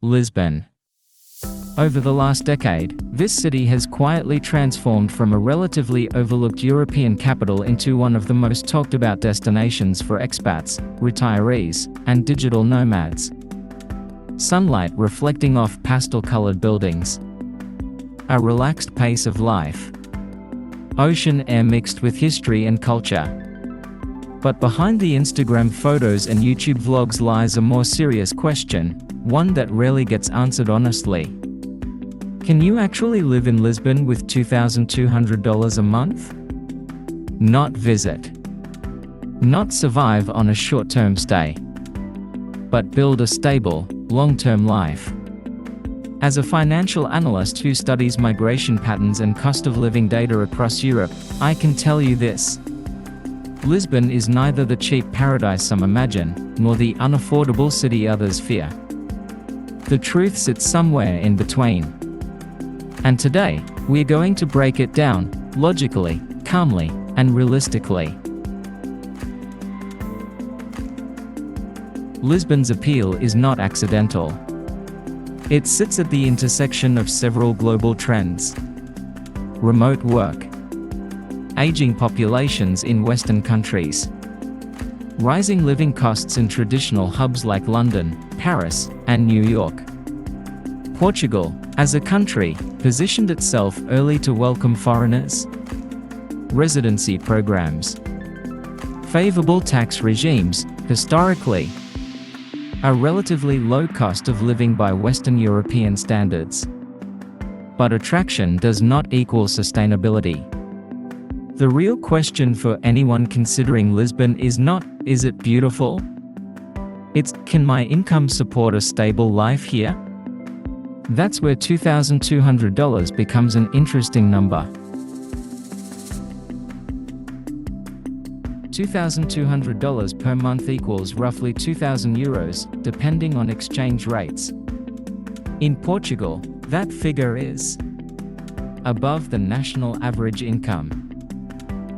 Lisbon. Over the last decade, this city has quietly transformed from a relatively overlooked European capital into one of the most talked about destinations for expats, retirees, and digital nomads. Sunlight reflecting off pastel-colored buildings. A relaxed pace of life. Ocean air mixed with history and culture. But behind the Instagram photos and YouTube vlogs lies a more serious question, one that rarely gets answered honestly. Can you actually live in Lisbon with $2,200 a month? Not visit. Not survive on a short-term stay. But build a stable, long-term life. As a financial analyst who studies migration patterns and cost of living data across Europe, I can tell you this. Lisbon is neither the cheap paradise some imagine, nor the unaffordable city others fear. The truth sits somewhere in between. And today, we're going to break it down, logically, calmly, and realistically. Lisbon's appeal is not accidental. It sits at the intersection of several global trends. Remote work. Aging populations in Western countries. Rising living costs in traditional hubs like London, Paris, and New York. Portugal, as a country, positioned itself early to welcome foreigners. Residency programs. Favorable tax regimes, historically. A relatively low cost of living by Western European standards. But attraction does not equal sustainability. The real question for anyone considering Lisbon is not, is it beautiful? It's, can my income support a stable life here? That's where $2,200 becomes an interesting number. $2,200 per month equals roughly €2,000, depending on exchange rates. In Portugal, that figure is above the national average income,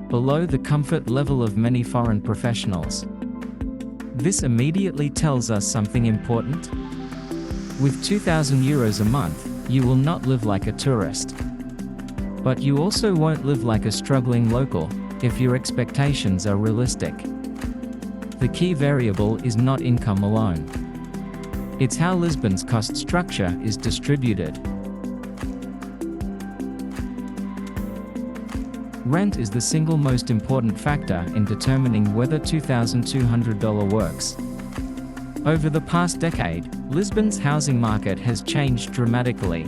below the comfort level of many foreign professionals. This immediately tells us something important. With €2,000 a month, you will not live like a tourist. But you also won't live like a struggling local, if your expectations are realistic. The key variable is not income alone. It's how Lisbon's cost structure is distributed. Rent is the single most important factor in determining whether $2,200 works. Over the past decade, Lisbon's housing market has changed dramatically.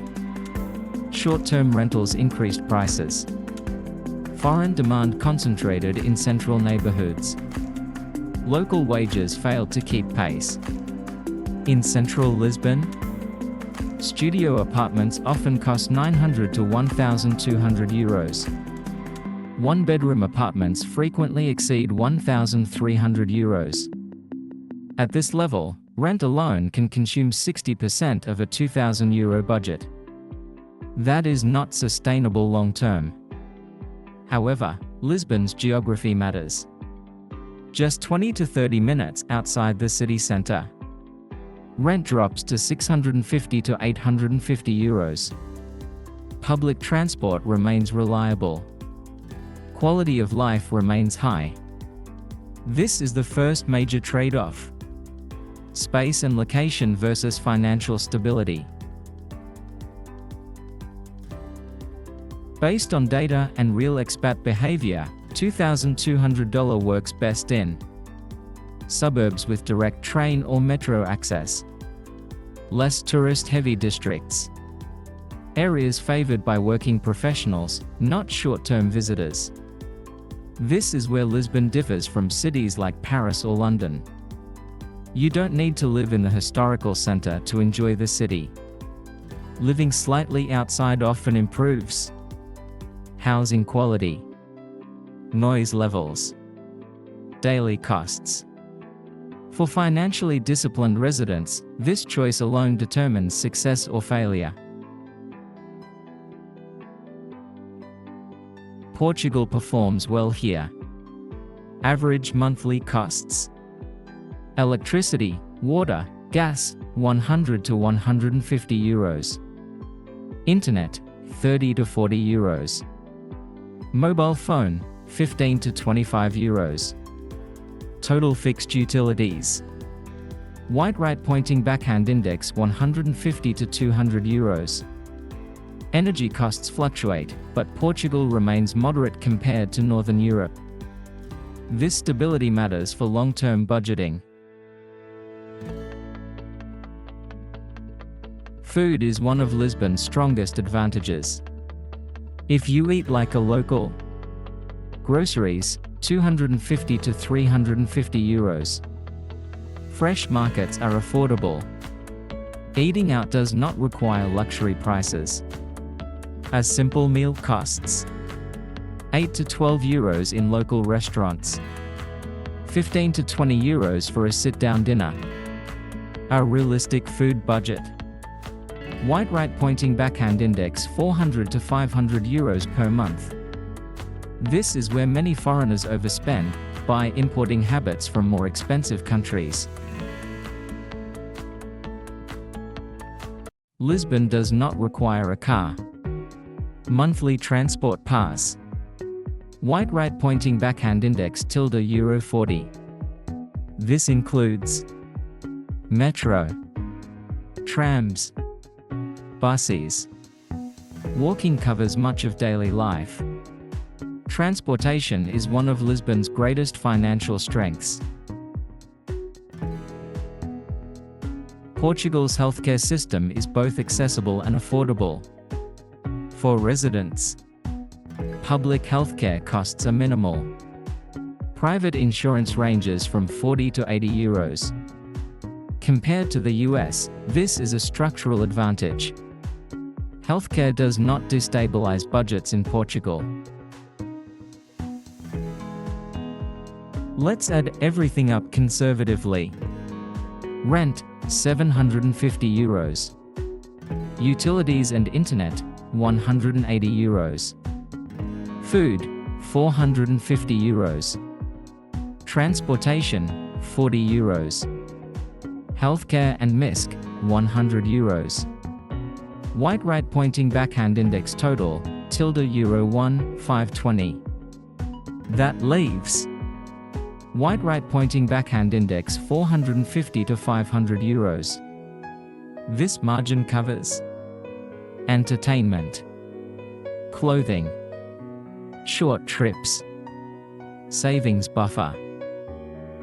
Short-term rentals increased prices. Foreign demand concentrated in central neighborhoods. Local wages failed to keep pace. In central Lisbon, studio apartments often cost €900 to €1,200. One-bedroom apartments frequently exceed €1,300. At this level, rent alone can consume 60% of a €2,000 budget. That is not sustainable long-term. However, Lisbon's geography matters. Just 20 to 30 minutes outside the city center. Rent drops to €650 to €850. Public transport remains reliable. Quality of life remains high. This is the first major trade-off. Space and location versus financial stability. Based on data and real expat behavior, $2,200 works best in suburbs with direct train or metro access, less tourist-heavy districts, areas favored by working professionals, not short-term visitors. This is where Lisbon differs from cities like Paris or London. You don't need to live in the historical center to enjoy the city. Living slightly outside often improves housing quality, noise levels, daily costs. For financially disciplined residents, this choice alone determines success or failure. Portugal performs well here. Average monthly costs. Electricity, water, gas, 100 to 150 euros. Internet, 30 to 40 euros. Mobile phone, 15 to 25 euros. Total fixed utilities. White right pointing backhand index 150 to 200 euros. Energy costs fluctuate, but Portugal remains moderate compared to Northern Europe. This stability matters for long-term budgeting. Food is one of Lisbon's strongest advantages. If you eat like a local, groceries, 250 to 350 euros. Fresh markets are affordable. Eating out does not require luxury prices. A simple meal costs 8 to 12 euros in local restaurants. 15 to 20 euros for a sit-down dinner. A realistic food budget. White right pointing backhand index 400 to 500 euros per month. This is where many foreigners overspend, by importing habits from more expensive countries. Lisbon does not require a car. Monthly transport pass. White right pointing backhand index euro 40. This includes metro, trams, buses. Walking covers much of daily life. Transportation is one of Lisbon's greatest financial strengths. Portugal's healthcare system is both accessible and affordable. For residents, public healthcare costs are minimal. Private insurance ranges from 40 to 80 euros. Compared to the US, this is a structural advantage. Healthcare does not destabilize budgets in Portugal. Let's add everything up conservatively. Rent, 750 euros. Utilities and internet, 180 euros. Food, 450 euros. Transportation, 40 euros. Healthcare and MISC, 100 euros. White right pointing backhand index total, euro 1, 520. That leaves white right pointing backhand index 450 to 500 euros. This margin covers entertainment, clothing, short trips, savings buffer.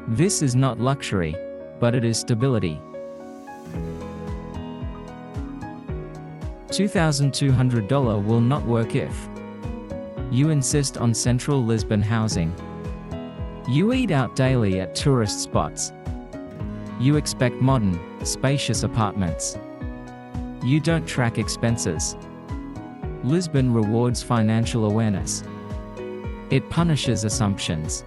This is not luxury, but it is stability. $2,200 will not work if you insist on central Lisbon housing. You eat out daily at tourist spots. You expect modern, spacious apartments. You don't track expenses. Lisbon rewards financial awareness. It punishes assumptions.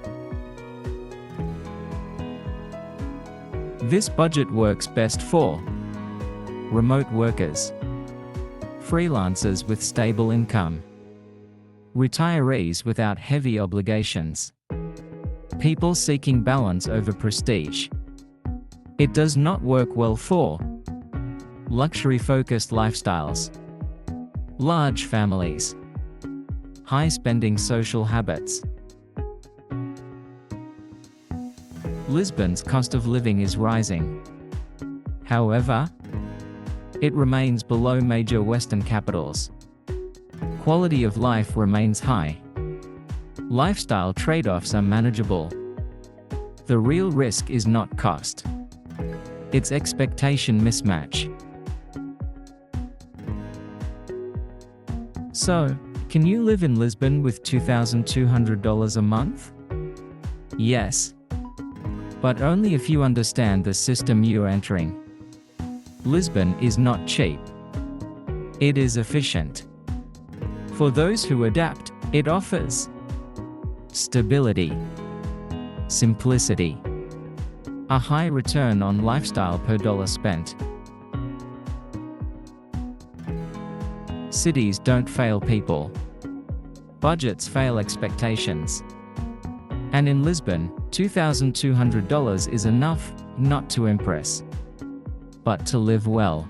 This budget works best for remote workers, freelancers with stable income, retirees without heavy obligations, people seeking balance over prestige. It does not work well for luxury-focused lifestyles, large families, high-spending social habits. Lisbon's cost of living is rising. However, it remains below major Western capitals. Quality of life remains high. Lifestyle trade-offs are manageable. The real risk is not cost. It's expectation mismatch. So, can you live in Lisbon with $2,200 a month? Yes. But only if you understand the system you're entering. Lisbon is not cheap. It is efficient. For those who adapt, it offers stability, simplicity, a high return on lifestyle per dollar spent. Cities don't fail people. Budgets fail expectations. And in Lisbon, $2,200 is enough, not to impress, but to live well.